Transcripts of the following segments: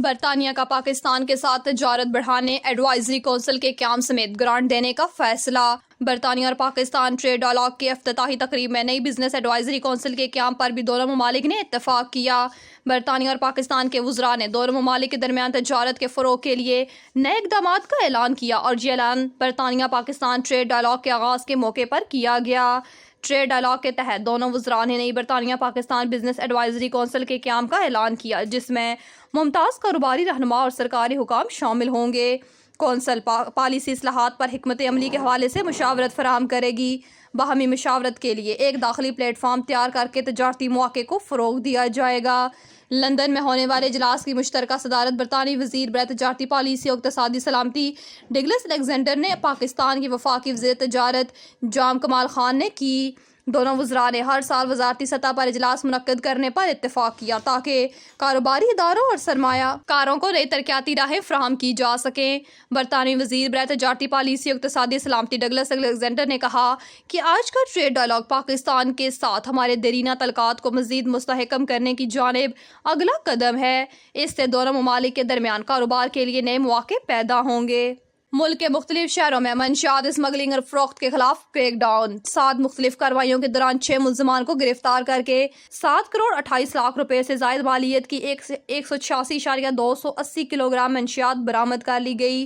برطانیہ کا پاکستان کے ساتھ تجارت بڑھانے ایڈوائزری کونسل کے قیام سمیت گرانٹ دینے کا فیصلہ۔ برطانیہ اور پاکستان ٹریڈ ڈائیلاگ کی افتتاحی تقریب میں نئی بزنس ایڈوائزری کونسل کے قیام پر بھی دونوں ممالک نے اتفاق کیا۔ برطانیہ اور پاکستان کے وزراء نے دونوں ممالک کے درمیان تجارت کے فروغ کے لیے نئے اقدامات کا اعلان کیا اور یہ اعلان برطانیہ پاکستان ٹریڈ ڈائیلاگ کے آغاز کے موقع پر کیا گیا۔ ٹریڈ ڈائیلاگ کے تحت دونوں وزراء نے نئی برطانیہ پاکستان بزنس ایڈوائزری کونسل کے قیام کا اعلان کیا، جس میں ممتاز کاروباری رہنما اور سرکاری حکام شامل ہوں گے۔ کونسل پالیسی اصلاحات پر حکمت عملی کے حوالے سے مشاورت فراہم کرے گی۔ باہمی مشاورت کے لیے ایک داخلی پلیٹ فارم تیار کر کے تجارتی مواقع کو فروغ دیا جائے گا۔ لندن میں ہونے والے اجلاس کی مشترکہ صدارت برطانوی وزیر برائے تجارتی پالیسی اور اقتصادی سلامتی ڈگلس الیگزینڈر نے پاکستان کی وفاقی وزیر تجارت جام کمال خان نے کی۔ دونوں وزراء نے ہر سال وزارتی سطح پر اجلاس منعقد کرنے پر اتفاق کیا تاکہ کاروباری اداروں اور سرمایہ کاروں کو نئی ترقیاتی راہیں فراہم کی جا سکیں۔ برطانوی وزیر برائے تجارتی پالیسی اور اقتصادی سلامتی ڈگلس الیگزینڈر نے کہا کہ آج کا ٹریڈ ڈائیلاگ پاکستان کے ساتھ ہمارے دیرینہ تعلقات کو مزید مستحکم کرنے کی جانب اگلا قدم ہے۔ اس سے دونوں ممالک کے درمیان کاروبار کے لیے نئے مواقع پیدا ہوں گے۔ ملک کے مختلف شہروں میں منشیات اسمگلنگ اور فروخت کے خلاف کریک ڈاؤن۔ 7 مختلف کارروائیوں کے دوران 6 ملزمان کو گرفتار کر کے 7 کروڑ 28 لاکھ روپے سے زائد مالیت کی 186.280 کلو گرام منشیات برآمد کر لی گئی۔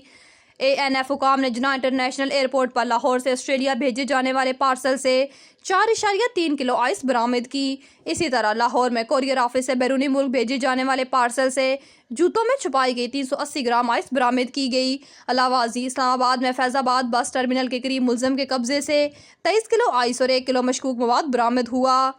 ANF حکام نے جناح انٹرنیشنل ایئرپورٹ پر لاہور سے آسٹریلیا بھیجے جانے والے پارسل سے 4.3 کلو آئس برآمد کی۔ اسی طرح لاہور میں کوریئر آفس سے بیرونی ملک بھیجے جانے والے پارسل سے جوتوں میں چھپائی گئی 380 گرام آئس برآمد کی گئی۔ علاوہ ازیں اسلام آباد میں فیض آباد بس ٹرمینل کے قریب ملزم کے قبضے سے 23 کلو آئس اور 1 کلو مشکوک مواد برآمد ہوا۔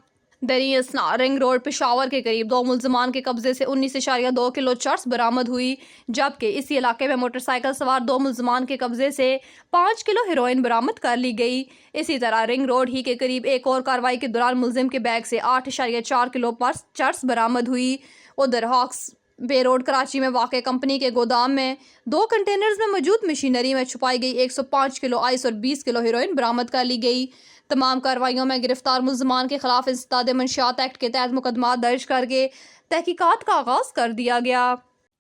دریں اثنا رنگ روڈ پشاور کے قریب 2 ملزمان کے قبضے سے 19.2 کلو چرس برآمد ہوئی، جبکہ اسی علاقے میں موٹر سائیکل سوار 2 ملزمان کے قبضے سے 5 کلو ہیروئن برآمد کر لی گئی۔ اسی طرح رنگ روڈ ہی کے قریب ایک اور کارروائی کے دوران ملزم کے بیگ سے 8.4 کلو چرس برآمد ہوئی۔ ادھر ہاکس بے روڈ کراچی میں واقع کمپنی کے گودام میں 2 کنٹینرز میں موجود مشینری میں چھپائی گئی 105 کلو آئس اور 20 کلو ہیروئن برآمد کر لی گئی۔ تمام کارروائیوں میں گرفتار ملزمان کے خلاف انسداد منشیات ایکٹ کے تحت مقدمات درج کر کے تحقیقات کا آغاز کر دیا گیا۔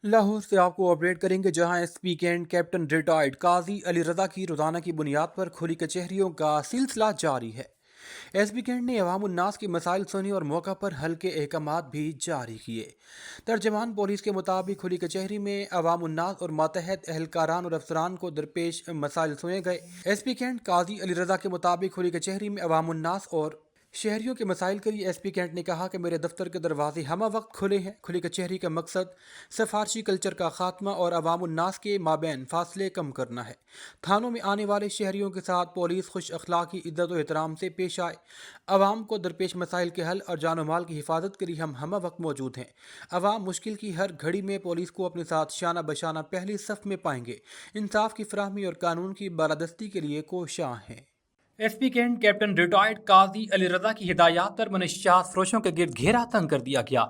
لاہور سے آپ کو اپڈیٹ کریں گے، جہاں S P cantt captain retired Qazi Ali رضا کی روزانہ کی بنیاد پر کھلی کچہریوں کا سلسلہ جاری ہے۔ ایس پی کینٹ نے عوام الناس کی مسائل سنی اور موقع پر حل کے احکامات بھی جاری کیے۔ ترجمان پولیس کے مطابق کھلی کچہری میں عوام الناس اور ماتحت اہلکاران اور افسران کو درپیش مسائل سنے گئے۔ ایس پی کینٹ قاضی علی رضا کے مطابق کھلی کچہری میں عوام الناس اور شہریوں کے مسائل کے لیے ایس پی کینٹ نے کہا کہ میرے دفتر کے دروازے ہمہ وقت کھلے ہیں۔ کھلی کچہری کا مقصد سفارشی کلچر کا خاتمہ اور عوام الناس کے مابین فاصلے کم کرنا ہے۔ تھانوں میں آنے والے شہریوں کے ساتھ پولیس خوش اخلاقی، عزت و احترام سے پیش آئے۔ عوام کو درپیش مسائل کے حل اور جان و مال کی حفاظت کے لیے ہم ہمہ وقت موجود ہیں۔ عوام مشکل کی ہر گھڑی میں پولیس کو اپنے ساتھ شانہ بشانہ پہلی صف میں پائیں گے۔ انصاف کی فراہمی اور قانون کی بالادستی کے لیے کوشاں ہیں۔ S P cantt captain retired Qazi Ali رضا کی ہدایات پر منشیات فروشوں کے گرد گھیرا تنگ کر دیا گیا۔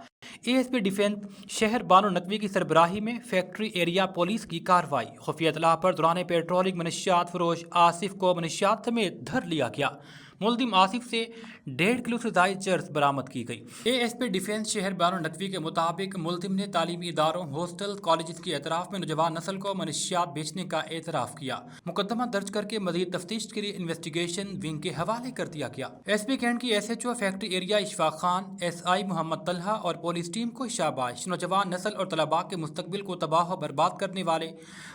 اے ایس پی ڈیفنس شہر بانو نقوی کی سربراہی میں فیکٹری ایریا پولیس کی کارروائی۔ خفیہ اطلاع پر دوران پیٹرولنگ منشیات فروش آصف کو منشیات سمیت دھر لیا گیا۔ ملزم آصف سے 1.5 کلو سے زائد چرس برآمد کی گئی۔ اے ایس پی ڈیفنس شہر بانو نقوی کے مطابق ملزم نے تعلیمی اداروں، ہاسٹل، کالجز کے اطراف میں نوجوان نسل کو منشیات بیچنے کا اعتراف کیا۔ مقدمہ درج کر کے مزید تفتیش کے لیے انویسٹیگیشن ونگ کے حوالے کر دیا گیا۔ ایس پی کینٹ کی S H O factory area Ashfaq Khan, S I Mohammad Talha اور پولیس ٹیم کو شاباش۔ نوجوان نسل اور طلباء کے مستقبل کو تباہ و برباد کرنے والے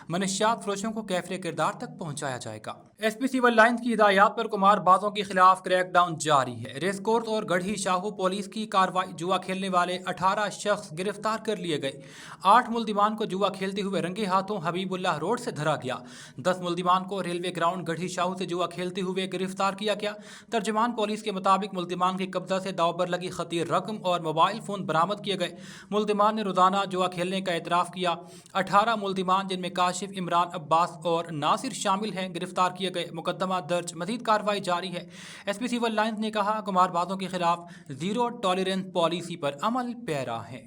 منشیات فروشوں کو کیفر کردار تک پہنچایا جائے گا۔ ایس پی سول لائنز کی ہدایات پر قمار بازوں کے خلاف کریک ڈاؤن جاری ہے۔ ریس کورس اور گڑھی شاہو پولیس کی کارروائی۔ جوا کھیلنے والے 18 شخص گرفتار کر لیے گئے۔ 8 ملزمان کو جوا کھیلتے ہوئے رنگے ہاتھوں حبیب اللہ روڈ سے دھرا گیا۔ 10 ملزمان کو ریلوے گراؤنڈ گڑھی شاہو سے جوا کھیلتے ہوئے گرفتار کیا گیا۔ ترجمان پولیس کے مطابق ملزمان کے قبضہ سے داؤ پر لگی خطیر رقم اور موبائل فون برآمد کیے گئے۔ ملزمان نے روزانہ جوا کھیلنے کا اعتراف کیا۔ 18 ملزمان جن میں کاشف، عمران عباس اور ناصر شامل ہیں گرفتار کیے گئے۔ مقدمہ درج، مزید کارروائی جاری ہے۔ ایس پی سول لائنز نے کہا قمار بازوں کے خلاف زیرو ٹالرنس پالیسی پر عمل پیرا ہے۔